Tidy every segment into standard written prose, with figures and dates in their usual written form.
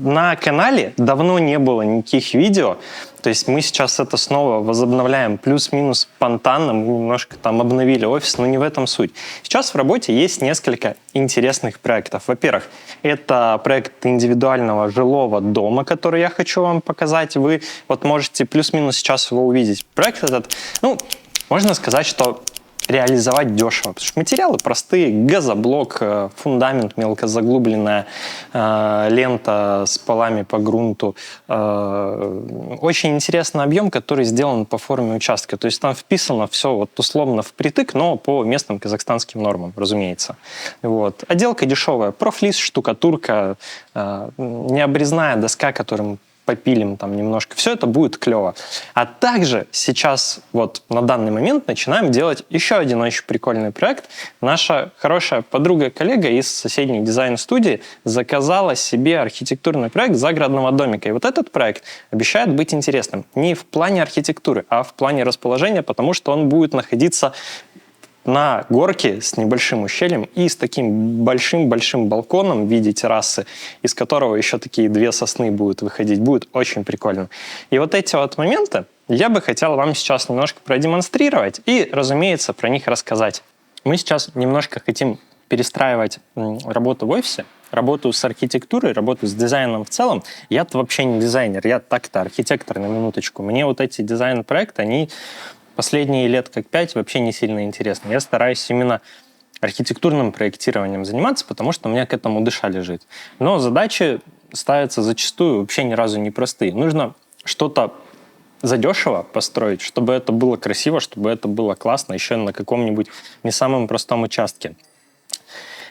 На канале давно не было никаких видео, то есть мы сейчас это снова возобновляем плюс-минус спонтанно, мы немножко там обновили офис, но не в этом суть. Сейчас в работе есть несколько интересных проектов. Во-первых, это проект индивидуального жилого дома, который я хочу вам показать. Вы вот можете плюс-минус сейчас его увидеть. Проект этот, можно сказать, что реализовать дешево, потому что материалы простые: газоблок, фундамент, мелкозаглубленная лента с полами по грунту. Очень интересный объем, который сделан по форме участка, то есть там вписано все вот условно впритык, но по местным казахстанским нормам, разумеется. Вот. Отделка дешевая: профлиз, штукатурка, необрезная доска, которым попилим там немножко. Все это будет клево. А также сейчас, вот на данный момент, начинаем делать еще один очень прикольный проект. Наша хорошая подруга-коллега из соседней дизайн-студии заказала себе архитектурный проект загородного домика. И вот этот проект обещает быть интересным. Не в плане архитектуры, а в плане расположения, потому что он будет находиться на горке с небольшим ущельем и с таким большим-большим балконом в виде террасы, из которого еще такие две сосны будут выходить. Будет очень прикольно. И вот эти вот моменты я бы хотел вам сейчас немножко продемонстрировать и, разумеется, про них рассказать. Мы сейчас немножко хотим перестраивать работу в офисе, работу с архитектурой, работу с дизайном в целом. Я-то вообще не дизайнер, я так-то архитектор, на минуточку. Мне вот эти дизайн-проекты, они последние лет как 5 вообще не сильно интересно. Я стараюсь именно архитектурным проектированием заниматься, потому что у меня к этому душа лежит. Но задачи ставятся зачастую вообще ни разу не простые. Нужно что-то задешево построить, чтобы это было красиво, чтобы это было классно, еще на каком-нибудь не самом простом участке.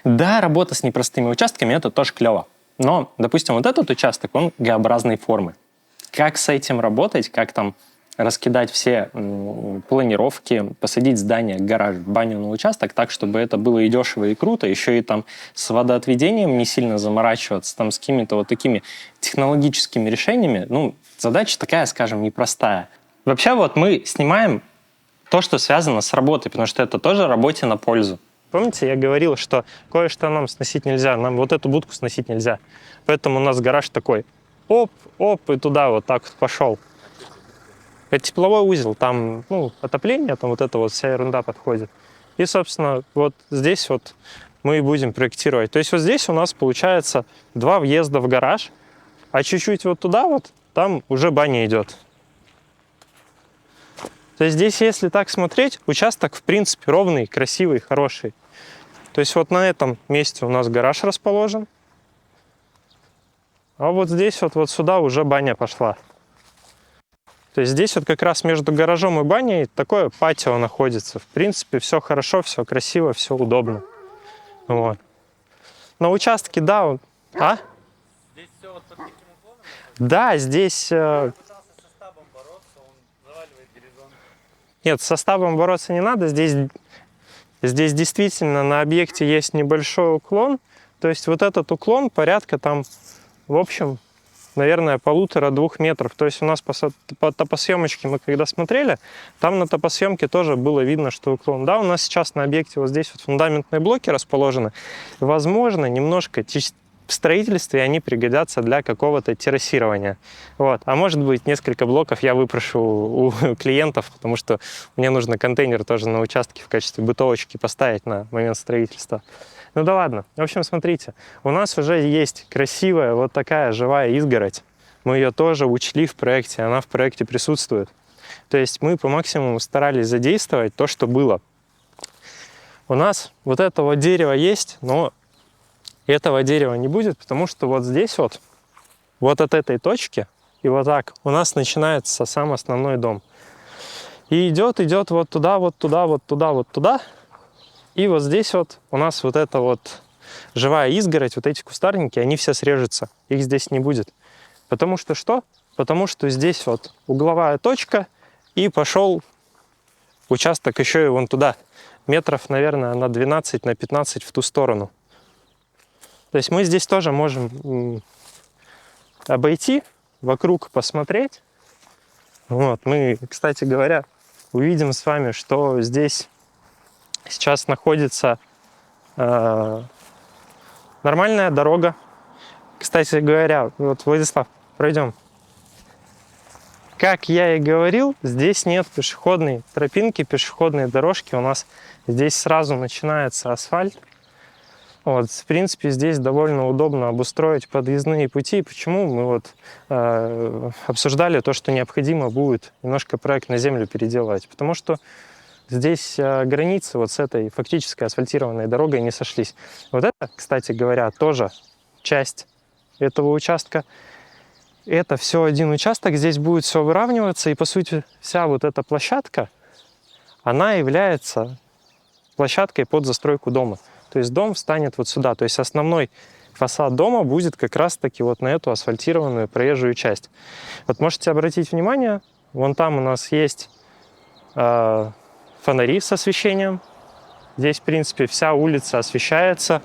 Да, работа с непростыми участками — это тоже клево. Но, допустим, вот этот участок, он Г-образной формы. Как с этим работать, как там раскидать все планировки, посадить здание, гараж, баню на участок так, чтобы это было и дешево, и круто, еще и там с водоотведением не сильно заморачиваться, там с какими-то вот такими технологическими решениями. Задача такая, скажем, непростая. Вообще вот мы снимаем то, что связано с работой, потому что это тоже работе на пользу. Помните, я говорил, что кое-что нам сносить нельзя, нам вот эту будку сносить нельзя. Поэтому у нас гараж такой: оп, и туда вот так вот пошел. Это тепловой узел, там отопление, там вот эта вот вся ерунда подходит. И, собственно, вот здесь вот мы и будем проектировать. То есть вот здесь у нас получается 2 въезда в гараж, а чуть-чуть вот туда вот, там уже баня идет. То есть здесь, если так смотреть, участок, в принципе, ровный, красивый, хороший. То есть вот на этом месте у нас гараж расположен, а вот здесь вот сюда уже баня пошла. То есть здесь вот как раз между гаражом и баней такое патио находится. В принципе, все хорошо, все красиво, все удобно. Вот. На участке, да. Здесь все вот под таким уклоном? Да, здесь... Пытался с составом бороться, он заваливает горизонт. Нет, с составом бороться не надо. Здесь действительно на объекте есть небольшой уклон. То есть вот этот уклон порядка там, в общем, наверное, 1,5-2 метров. То есть у нас по топосъемочке мы когда смотрели, там на топосъемке тоже было видно, что уклон. Да, у нас сейчас на объекте вот здесь вот фундаментные блоки расположены. Возможно, немножко в строительстве они пригодятся для какого-то террасирования. Вот. А может быть, несколько блоков я выпрошу у клиентов, потому что мне нужно контейнер тоже на участке в качестве бытовочки поставить на момент строительства. Ну да ладно. В общем, смотрите, у нас уже есть красивая вот такая живая изгородь. Мы ее тоже учли в проекте, она в проекте присутствует. То есть мы по максимуму старались задействовать то, что было. У нас вот это вот дерево есть, но этого дерева не будет, потому что вот здесь вот от этой точки и вот так у нас начинается сам основной дом. И идет вот туда, вот туда, вот туда, вот туда. И вот здесь вот у нас вот эта вот живая изгородь, вот эти кустарники, они все срежутся. Их здесь не будет. Потому что что? Потому что здесь вот угловая точка, и пошел участок еще и вон туда. Метров, наверное, на 12, на 15 в ту сторону. То есть мы здесь тоже можем обойти, вокруг посмотреть. Вот. Мы, кстати говоря, увидим с вами, что здесь сейчас находится нормальная дорога. Кстати говоря, вот, Владислав, пройдем. Как я и говорил, здесь нет пешеходной тропинки, пешеходной дорожки. У нас здесь сразу начинается асфальт. Вот, в принципе, здесь довольно удобно обустроить подъездные пути. Почему мы вот обсуждали то, что необходимо будет немножко проект на землю переделывать? Потому что здесь границы вот с этой фактической асфальтированной дорогой не сошлись. Вот это, кстати говоря, тоже часть этого участка. Это все один участок, здесь будет все выравниваться, и по сути вся вот эта площадка, она является площадкой под застройку дома. То есть дом встанет вот сюда, то есть основной фасад дома будет как раз-таки вот на эту асфальтированную проезжую часть. Вот можете обратить внимание, вон там у нас есть фонари с освещением. Здесь, в принципе, вся улица освещается.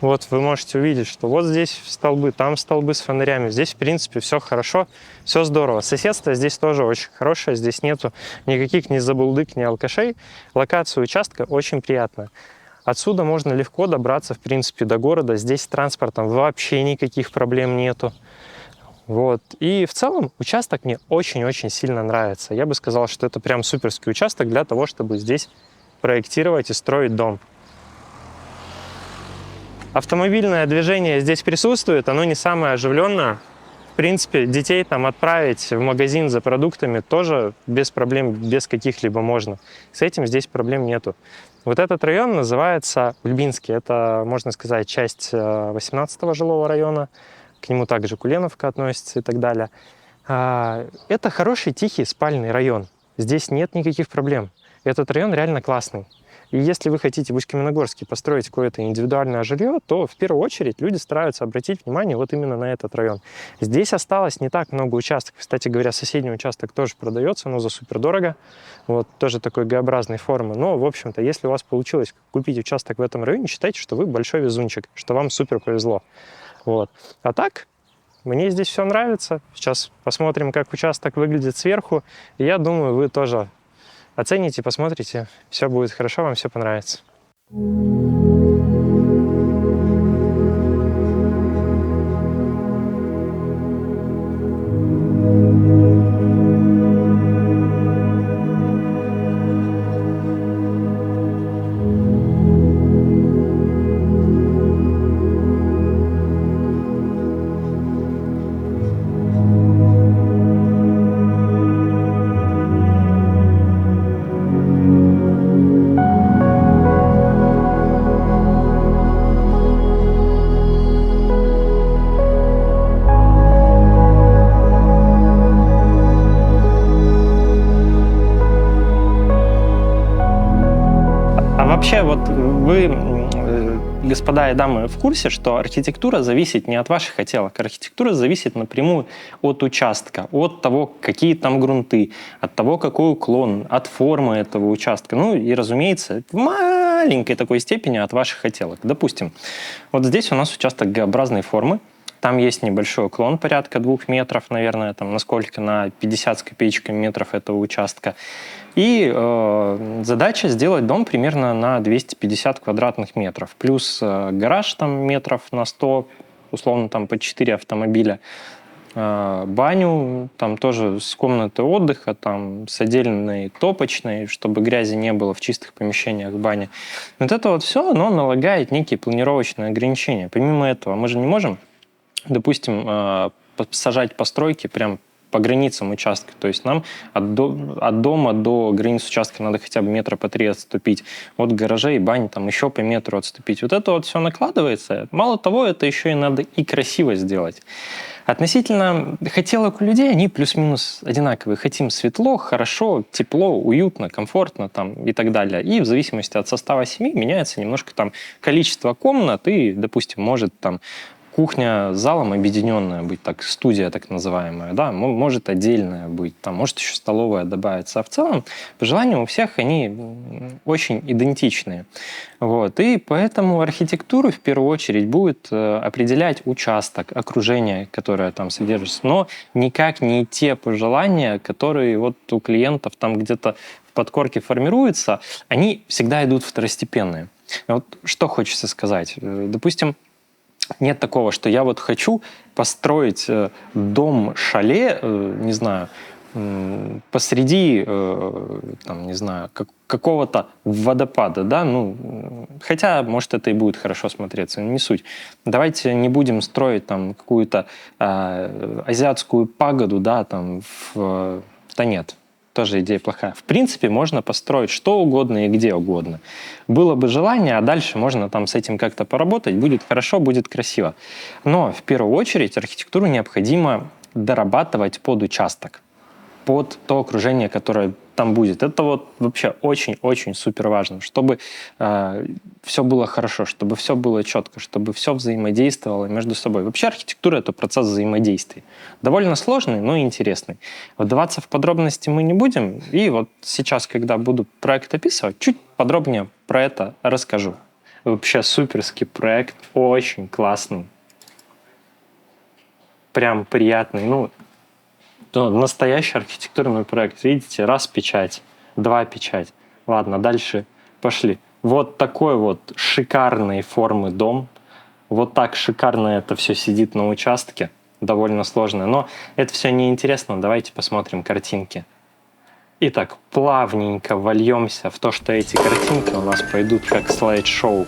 Вот вы можете увидеть, что вот здесь столбы, там столбы с фонарями. Здесь, в принципе, все хорошо, все здорово. Соседство здесь тоже очень хорошее. Здесь нету никаких ни забулдык, ни алкашей. Локация участка очень приятная. Отсюда можно легко добраться, в принципе, до города. Здесь с транспортом вообще никаких проблем нету. Вот. И в целом участок мне очень-очень сильно нравится. Я бы сказал, что это прям суперский участок для того, чтобы здесь проектировать и строить дом. Автомобильное движение здесь присутствует, оно не самое оживленное. В принципе, детей там отправить в магазин за продуктами тоже без проблем, без каких-либо можно. С этим здесь проблем нету. Вот этот район называется Ульбинский. Это, можно сказать, часть 18-го жилого района. К нему также Куленовка относится и так далее. Это хороший, тихий спальный район. Здесь нет никаких проблем. Этот район реально классный. И если вы хотите в Усть-Каменогорске построить какое-то индивидуальное жилье, то в первую очередь люди стараются обратить внимание вот именно на этот район. Здесь осталось не так много участков. Кстати говоря, соседний участок тоже продается, но за супердорого. Вот, тоже такой Г-образной формы. Но, в общем-то, если у вас получилось купить участок в этом районе, считайте, что вы большой везунчик, что вам супер повезло. Вот. А так, мне здесь все нравится. Сейчас посмотрим, как участок выглядит сверху. И я думаю, вы тоже оцените, посмотрите, все будет хорошо, вам все понравится. Вообще, вот вы, господа и дамы, в курсе, что архитектура зависит не от ваших хотелок. Архитектура зависит напрямую от участка, от того, какие там грунты, от того, какой уклон, от формы этого участка. Ну и, разумеется, в маленькой такой степени от ваших хотелок. Допустим, вот здесь у нас участок Г-образной формы. Там есть небольшой уклон, порядка 2 метров, наверное, там насколько, на 50 с копеечками метров этого участка. И задача сделать дом примерно на 250 квадратных метров. Плюс гараж там метров на 100, условно там по 4 автомобиля. Баню, там тоже с комнатой отдыха, там с отдельной топочной, чтобы грязи не было в чистых помещениях в бане. Вот это вот все, оно налагает некие планировочные ограничения. Помимо этого, мы же не можем, допустим, сажать постройки прям по границам участка. То есть нам от дома до границ участка надо хотя бы метра по 3 отступить. От гаражей и бани там еще по метру отступить. Вот это вот все накладывается. Мало того, это еще и надо и красиво сделать. Относительно хотелок у людей, они плюс-минус одинаковые. Хотим светло, хорошо, тепло, уютно, комфортно там, и так далее. И в зависимости от состава семьи меняется немножко там количество комнат и, допустим, может там кухня с залом объединенная быть, так, студия так называемая, да, может отдельная быть, там, может еще столовая добавиться. А в целом, по желанию у всех они очень идентичные. Вот. И поэтому архитектуру в первую очередь будет определять участок, окружение, которое там содержится, но никак не те пожелания, которые вот у клиентов там где-то в подкорке формируются, они всегда идут второстепенные. Вот что хочется сказать. Допустим, Нет такого, что я вот хочу построить дом-шале, не знаю, посреди, там, не знаю, какого-то водопада, да, ну, хотя, может, это и будет хорошо смотреться, не суть. Давайте не будем строить там какую-то азиатскую пагоду, да, там, да нет, тоже идея плохая. В принципе, можно построить что угодно и где угодно. Было бы желание, а дальше можно там с этим как-то поработать, будет хорошо, будет красиво. Но в первую очередь архитектуру необходимо дорабатывать под участок, под то окружение, которое там будет. Это вот вообще очень-очень супер важно, чтобы все было хорошо, чтобы все было четко, чтобы все взаимодействовало между собой. Вообще архитектура — это процесс взаимодействия. Довольно сложный, но интересный. Вдаваться в подробности мы не будем, и вот сейчас, когда буду проект описывать, чуть подробнее про это расскажу. Вообще суперский проект, очень классный. Прям приятный. Ну, настоящий архитектурный проект. Видите, раз печать, два печать. Ладно, дальше пошли. Вот такой вот шикарной формы дом. Вот так шикарно это все сидит на участке. Довольно сложно. Но это все неинтересно. Давайте посмотрим картинки. Итак, плавненько вольемся в то, что эти картинки у нас пойдут как слайд-шоу.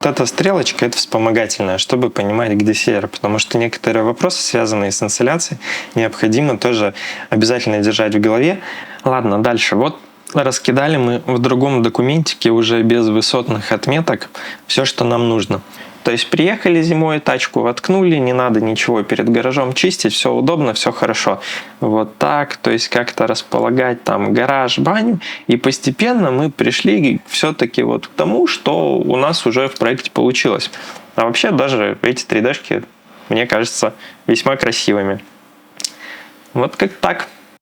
Вот эта стрелочка — это вспомогательная, чтобы понимать, где север, потому что некоторые вопросы, связанные с инсоляцией, необходимо тоже обязательно держать в голове. Ладно, дальше. Вот раскидали мы в другом документике уже без высотных отметок все, что нам нужно. То есть приехали зимой, тачку воткнули, не надо ничего перед гаражом чистить, все удобно, все хорошо. Вот так, то есть как-то располагать там гараж, баню. И постепенно мы пришли все-таки вот к тому, что у нас уже в проекте получилось. А вообще даже эти 3D-шки, мне кажется, весьма красивыми. Вот как так.